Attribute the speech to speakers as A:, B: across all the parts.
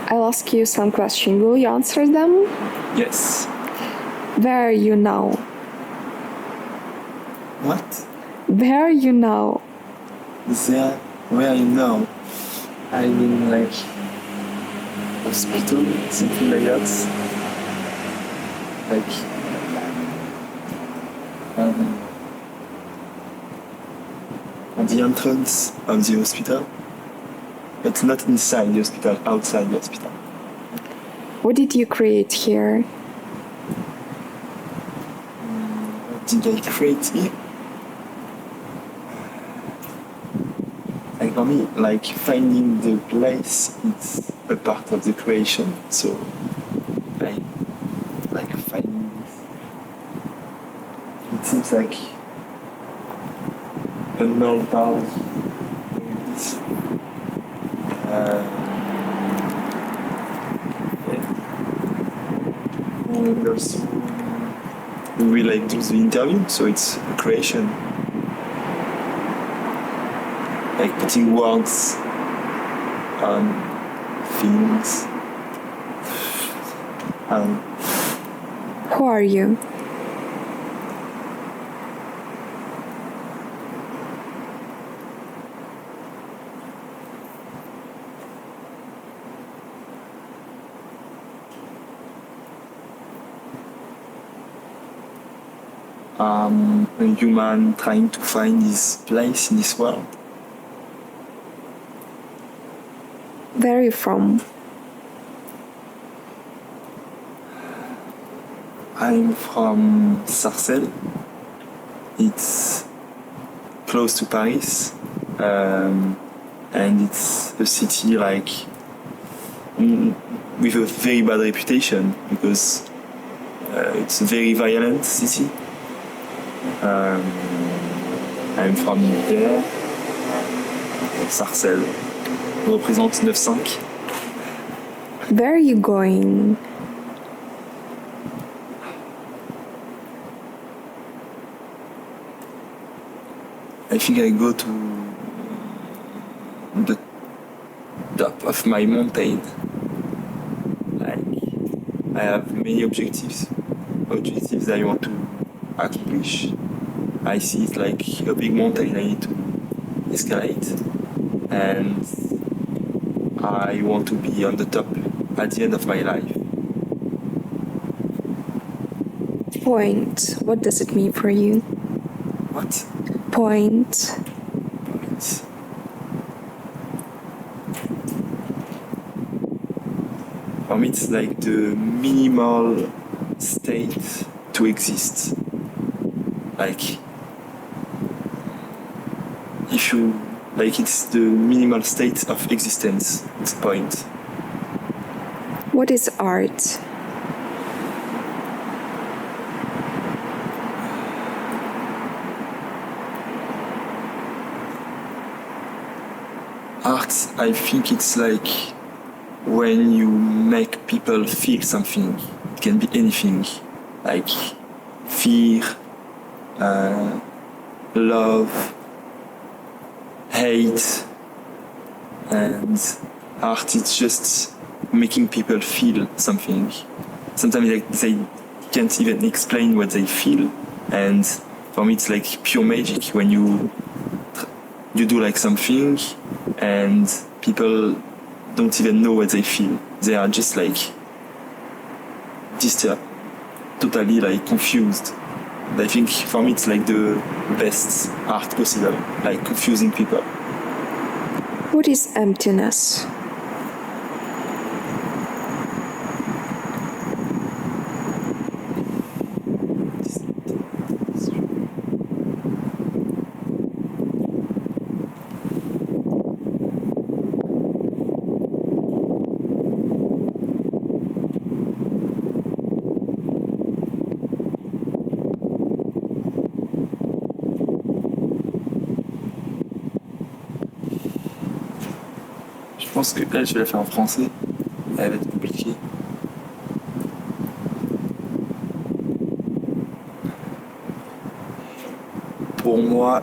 A: I'll ask you some questions. Will you answer them?
B: Yes.
A: Where are you now?
B: What?
A: Where are you now?
B: There, where are you now? I mean, like, hospital, something like that. Like, at the entrance of the hospital, but not inside the hospital, outside the hospital.
A: What did you create here?
B: What did I create here? Like for me, like finding the place is a part of the creation. So I like finding this. It seems like a null part. This. And also we like do the interview, so it's a creation. Like putting words on things.
A: Who are you?
B: A human trying to find his place in this world.
A: Where are you from?
B: I'm from Sarcelles. It's close to Paris, and it's a city like with a very bad reputation because it's a very violent city. I'm from there. Sarcelles représente 9,5.
A: Where are you going?
B: I think I go to the top of my mountain. Like, I have many objectives I want to accomplish. I see it like a big mountain I need to escalate, and I want to be on the top at the end of my life.
A: Point. What does it mean for you?
B: What?
A: Point.
B: For me, it's like the minimal state to exist. Like, if you like, it's the minimal state of existence. It's point.
A: What is art?
B: Art, I think it's like when you make people feel something. It can be anything, like fear, love, hate, and art is just making people feel something. Sometimes they can't even explain what they feel, and for me it's like pure magic when you do like something and people don't even know what they feel. They are just like disturbed, totally like confused. And I think for me it's like the best art possible, like confusing people.
A: What is emptiness?
B: Je pense que là je vais la faire en français, elle va être compliquée. pour moi,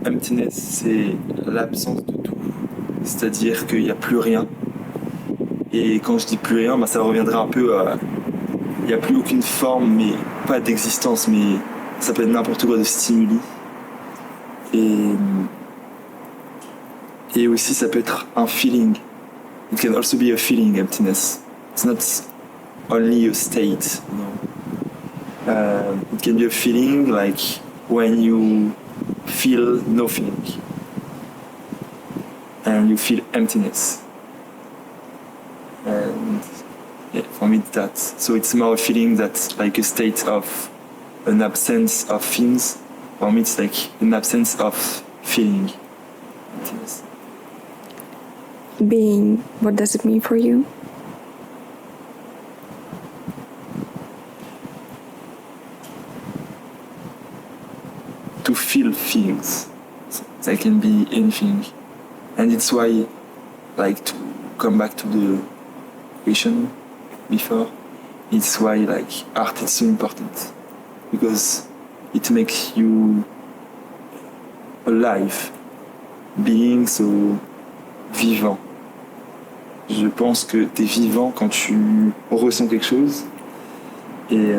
B: emptiness, c'est l'absence de tout. C'est-à-dire qu'il n'y a plus rien. Et quand je dis plus rien, bah, ça reviendra un peu à... Il n'y a plus aucune forme, mais pas d'existence, mais ça peut être n'importe quoi de stimuli. Et aussi, ça peut être un feeling. It can also be a feeling, emptiness. It's not only a state. It can be a feeling like when you feel nothing and you feel emptiness. And yeah, for me, that. So it's more a feeling that's like a state of an absence of things. For me, it's like an absence of feeling. Emptiness.
A: Being, what does it mean for you?
B: To feel things. They can be anything. And it's why, like, to come back to the question before, it's why, like, art is so important. Because it makes you alive. Being so vivant. Je pense que t'es vivant quand tu ressens quelque chose. Et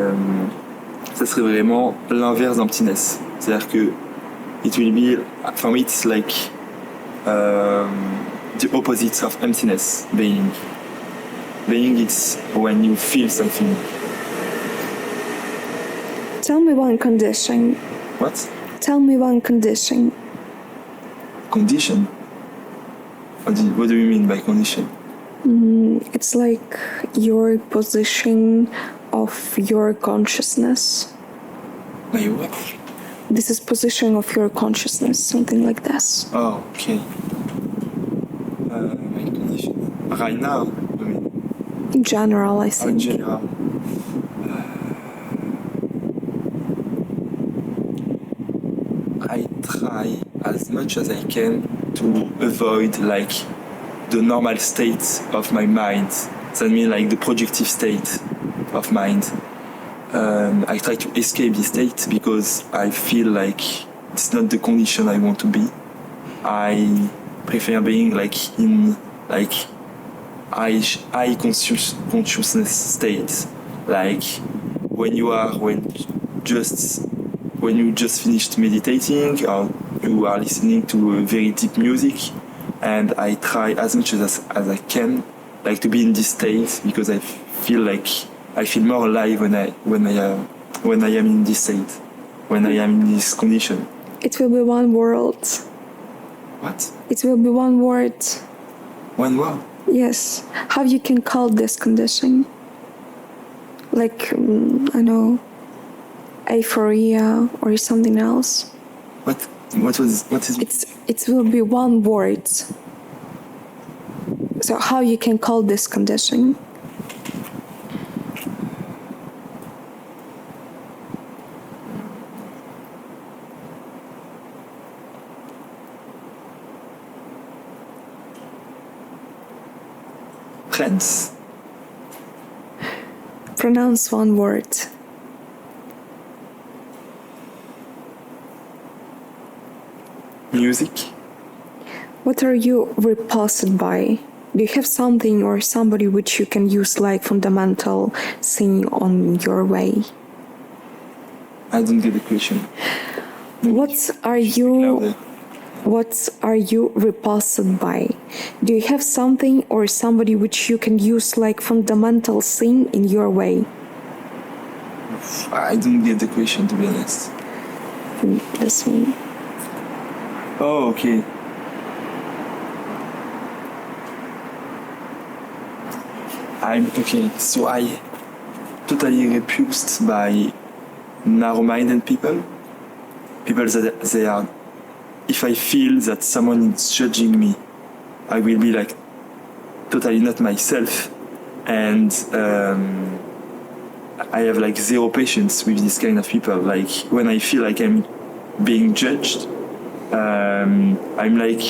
B: ça serait vraiment l'inverse d'emptiness. C'est-à-dire que it will be, for me it's like the opposite of emptiness, being. Being it's when you feel something.
A: Tell me one condition.
B: What?
A: Tell me one condition.
B: Condition? What do you mean by condition?
A: It's like your position of your consciousness.
B: My what?
A: This is position of your consciousness, something like this.
B: Oh, okay. My condition. Right now, I mean.
A: In general, I
B: In
A: think.
B: general. I try as much as I can to avoid like the normal state of my mind. That means like the projective state of mind. I try to escape this state because I feel like it's not the condition I want to be. I prefer being like in like high consciousness state, like when you just finished meditating or you are listening to very deep music, and I try as much as I can like to be in this state because I feel more alive when I am in this state, when I am in this condition.
A: It will be one world.
B: What?
A: It will be one word.
B: One word?
A: Yes. How you can call this condition? Like, I know, euphoria or something else.
B: What is?
A: It will be one word. So how you can call this condition?
B: Trance.
A: Pronounce one word.
B: Music.
A: What are you repulsed by? Do you have something or somebody which you can use like fundamental thing on your way?
B: I don't get the question.
A: What are you repulsed by? Do you have something or somebody which you can use like fundamental thing in your way?
B: I don't get the question, to be honest.
A: This one.
B: Oh, okay. So I totally repulsed by narrow-minded people. People that they are. If I feel that someone is judging me, I will be like totally not myself, and I have like zero patience with this kind of people. Like when I feel like I'm being judged, I'm like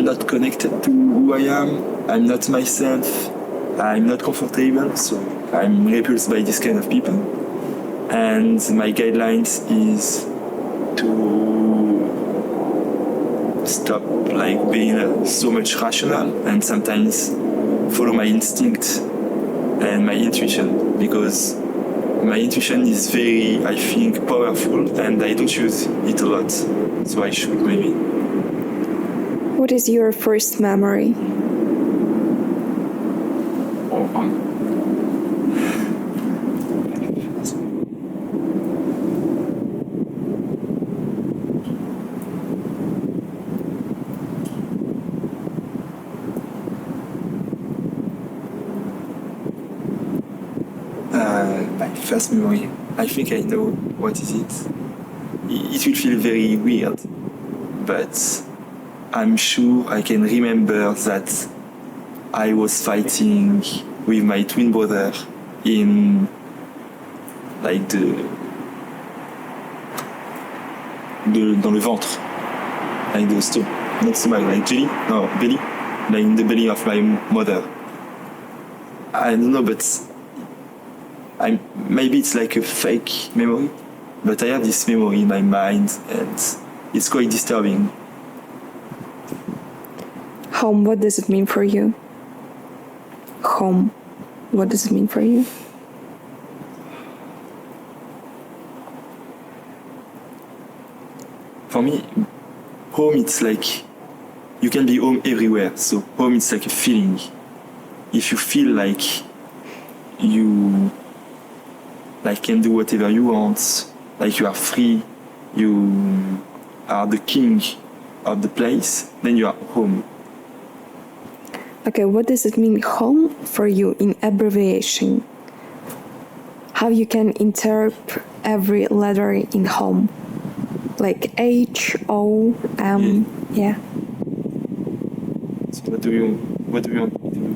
B: not connected to who I am. I'm not myself. I'm not comfortable, so I'm repulsed by this kind of people. And my guidelines is to stop like being so much rational and sometimes follow my instinct and my intuition, because my intuition is very, I think, powerful and I don't use it a lot, so I should maybe.
A: What is your first memory?
B: My first memory, I think I know what is it. It will feel very weird, but I'm sure I can remember that I was fighting with my twin brother in like dans le ventre, like the stomach, not stomach, like jelly, no, belly, like in the belly of my mother. I don't know, but maybe it's like a fake memory, but I have this memory in my mind and it's quite disturbing.
A: Home, what does it mean for you? Home, what does it mean for you?
B: For me, home it's like you can be home everywhere. So home it's like a feeling. If you feel like you like can do whatever you want, like you are free, you are the king of the place, then you are home.
A: Okay, what does it mean home for you in abbreviation? How you can interpret every letter in home? Like H, O, M, yeah.
B: So what do you want me to do?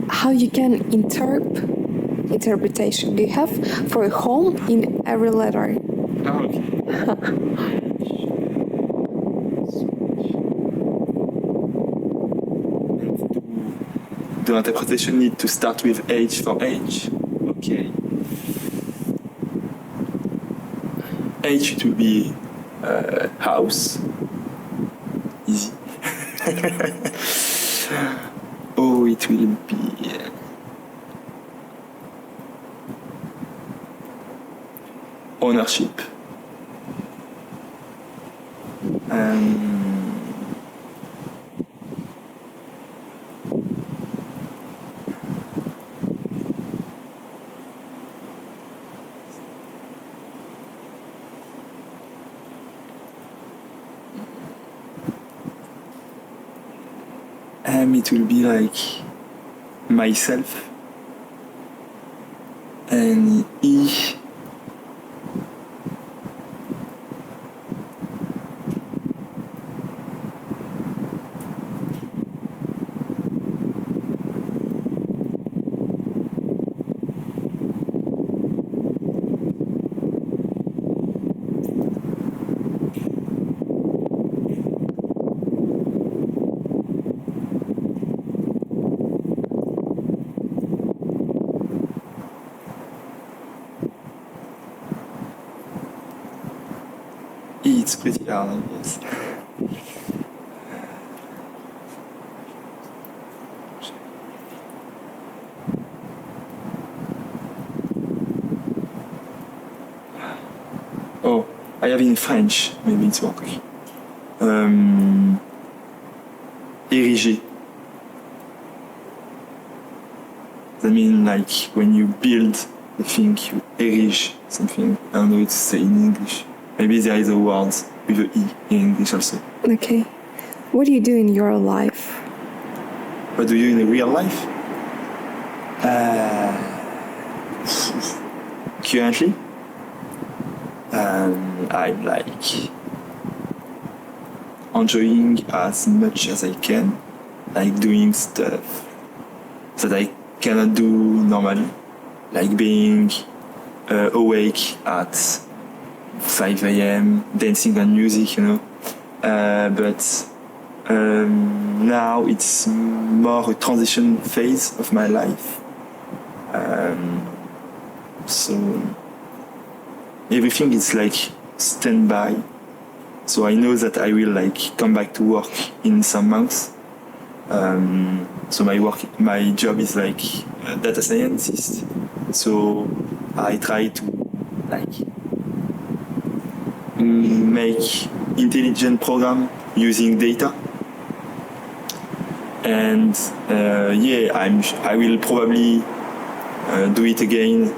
A: How you can interpretation do you have for home in every letter?
B: Oh, okay. The interpretation need to start with H for H. Okay. H it will be house. Easy. O it will be ownership. It will be like myself, and E it's pretty hard, I guess. Oh, I have in French, maybe it's working. Ériger. That means like when you build a thing, you erige something. I don't know what to say in English. Maybe there is a word with an E in English also.
A: Okay. What do you do in your life?
B: What do you do in real life? Currently, I'm like enjoying as much as I can, like doing stuff that I cannot do normally, like being awake at 5 a.m. dancing on music, you know. But now it's more a transition phase of my life. So everything is like standby. So I know that I will like come back to work in some months. So my job is like a data scientist. So I try to like make intelligent program using data. And I will probably do it again,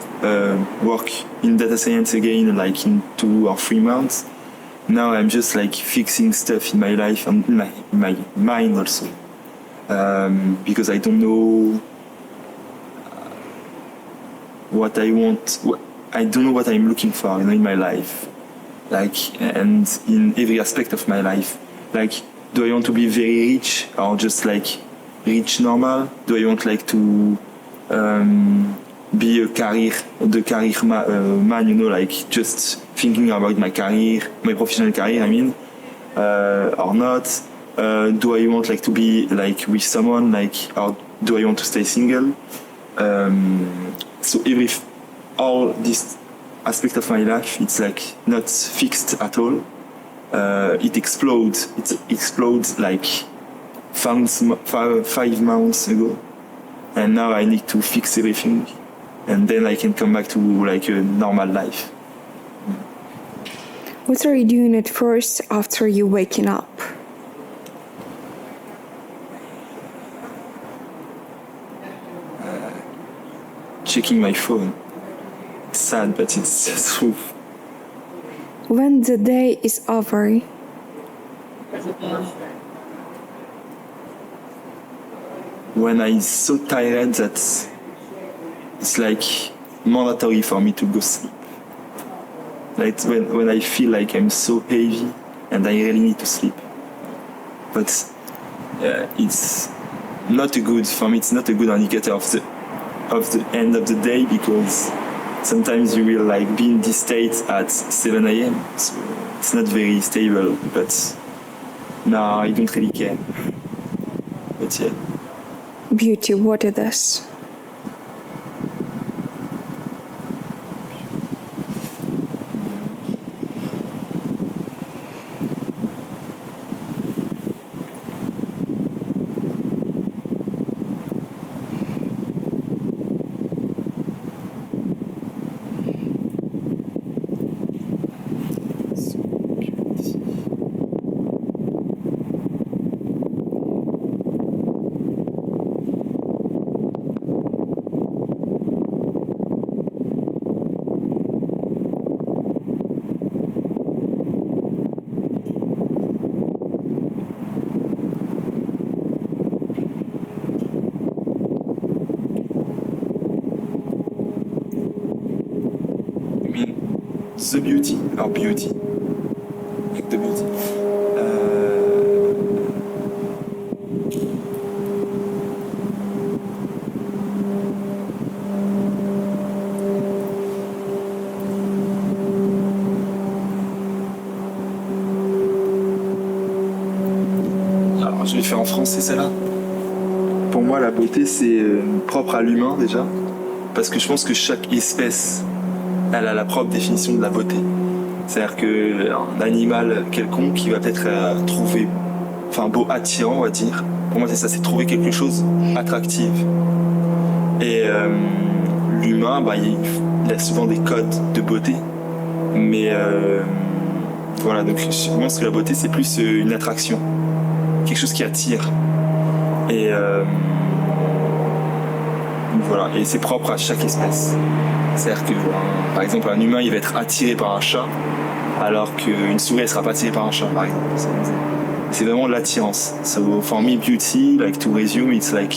B: work in data science again, like in 2 or 3 months. Now I'm just like fixing stuff in my life and in my mind also, because I don't know what I want. I don't know what I'm looking for, in my life, like, and in every aspect of my life. Like, do I want to be very rich or just like rich normal? Do I want like to be a career man, like just thinking about my career, my professional career, I mean, or not? Do I want like to be like with someone, like, or do I want to stay single? So all this aspect of my life, it's like not fixed at all. It explodes like 5 months ago, and now I need to fix everything, and then I can come back to like a normal life.
A: What are you doing at first after you waking up?
B: Checking my phone. It's sad, but it's the truth.
A: When the day is over,
B: when I'm so tired that it's like mandatory for me to go sleep. Like when I feel like I'm so heavy and I really need to sleep. But it's not a good, for me, it's not a good indicator of the end of the day, because sometimes you will like be in this state at 7 a.m. So it's not very stable, but no, I don't really care. But yeah.
A: beauty, what is this?
B: The beauty, or beauty, like the beauty. Alors je vais faire en français celle-là. Pour moi, la beauté, c'est propre à l'humain déjà, parce que je pense que chaque espèce, elle a la propre définition de la beauté. C'est-à-dire qu'un animal quelconque qui va peut-être trouver, beau, attirant, on va dire. Pour moi, c'est ça, c'est trouver quelque chose attractif. Et l'humain, il a souvent des codes de beauté. Mais voilà, donc je pense que la beauté, c'est plus une attraction. Quelque chose qui attire. Et voilà, et c'est propre à chaque espèce. C'est-à-dire que, par exemple, un humain, il va être attiré par un chat, alors qu'une souris, elle sera pas attirée par un chat, par exemple. C'est vraiment l'attirance. So, for me, beauty, like to resume, it's like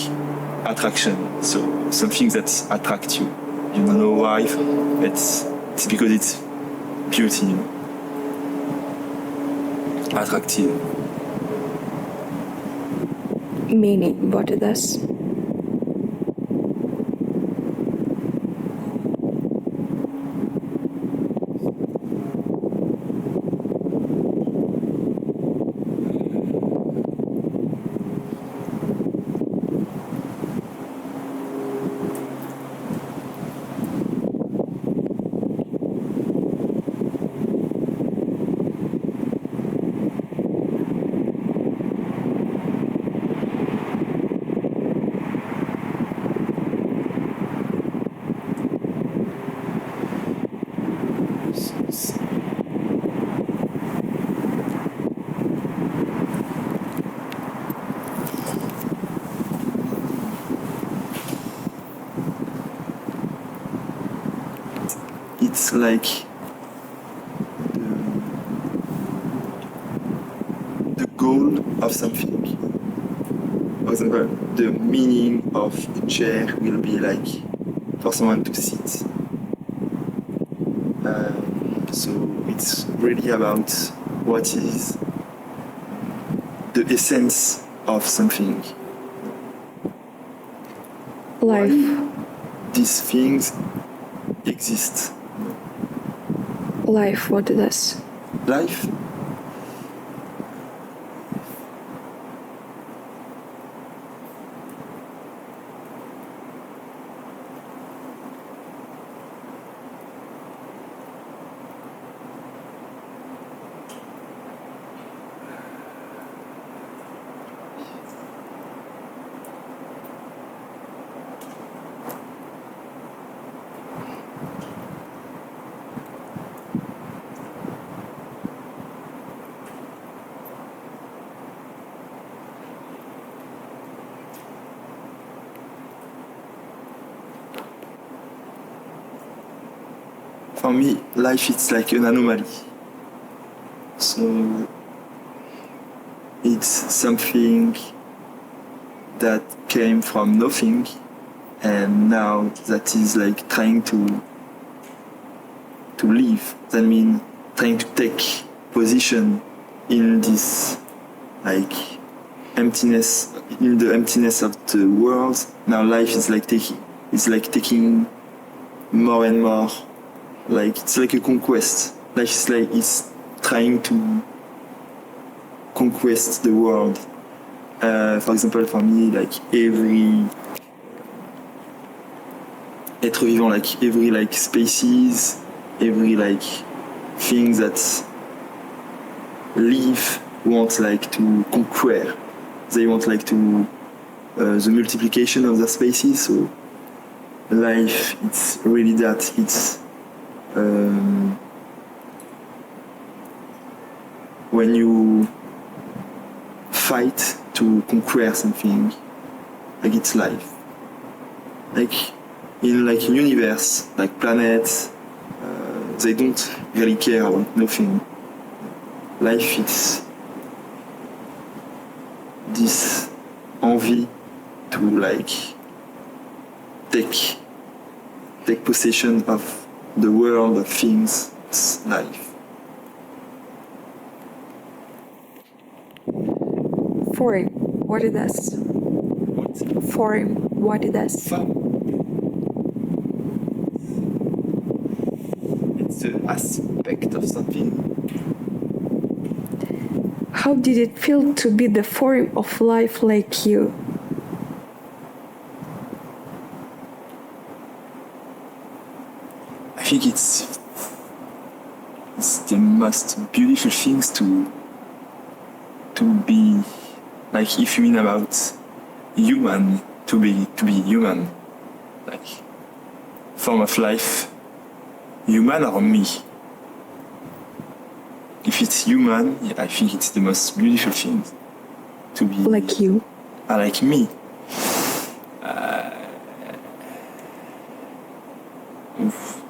B: attraction. So, something that attracts you. You don't know why, but it's because it's beauty. Attractive.
A: Meaning, what is this?
B: it's like the goal of something. For example, the meaning of the chair will be like for someone to sit. So it's really about what is the essence of something.
A: Life.
B: Why these things exist.
A: Life, what it is.
B: Life. For me, life is like an anomaly. So it's something that came from nothing and now that is like trying to live. That means trying to take position in this like emptiness, in the emptiness of the world. Now life is like taking more and more. Like it's like a conquest. Life is like it's trying to conquest the world. For example, for me, like every être vivant, like every like species, every like thing that live want like to conquer. They want like to the multiplication of their species. So life, it's really that. It's when you fight to conquer something, like it's life. Like in universe, like planets, they don't really care about nothing. Life is this envy to like take possession of the world of things. It's life.
A: Form, what it is.
B: What?
A: Form, what it is.
B: Fun. It's the aspect of something.
A: How did it feel to be the form of life like you?
B: I think it's the most beautiful things to be like, if you mean about human, to be human, like form of life, human or me. If it's human, yeah, I think it's the most beautiful thing to be
A: Like you.
B: Like me. Oof.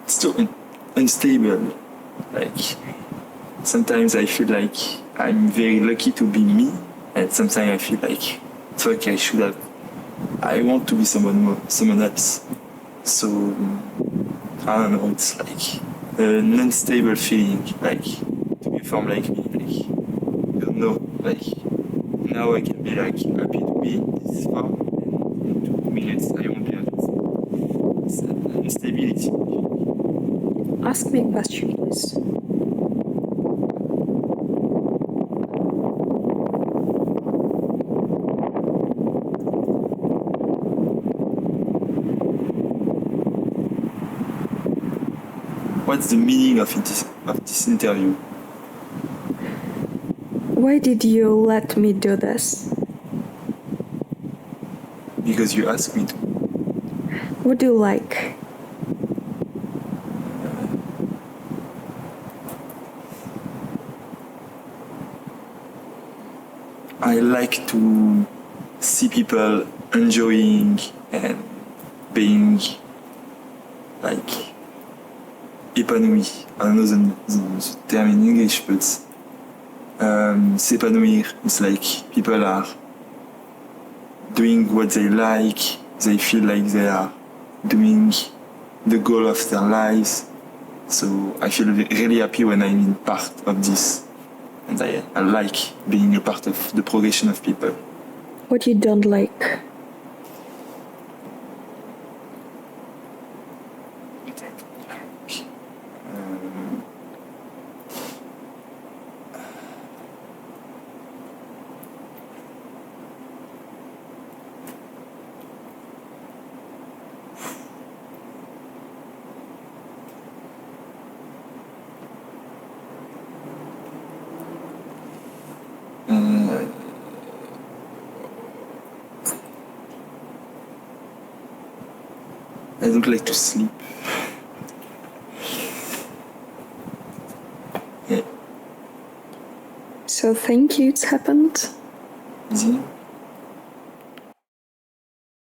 B: It's too unstable. Like sometimes I feel like I'm very lucky to be me, and sometimes I feel like fuck, I want to be someone else. So I don't know. It's like an unstable feeling, like to be formed like me. Like you don't know. Like now I can be like happy to be in this form, and in 2 minutes I won't be happy. It's an instability.
A: Ask me a question, please.
B: What's the meaning of this interview?
A: Why did you let me do this?
B: Because you asked me to.
A: What do you like?
B: I like to see people enjoying and being like épanoui. I don't know the term in English, but s'épanouir. It's like people are doing what they like, they feel like they are doing the goal of their lives. So I feel really happy when I'm in part of this. And I like being a part of the progression of people.
A: What you don't like?
B: I don't like to sleep. Yeah.
A: So thank you, it's happened.
B: Easy.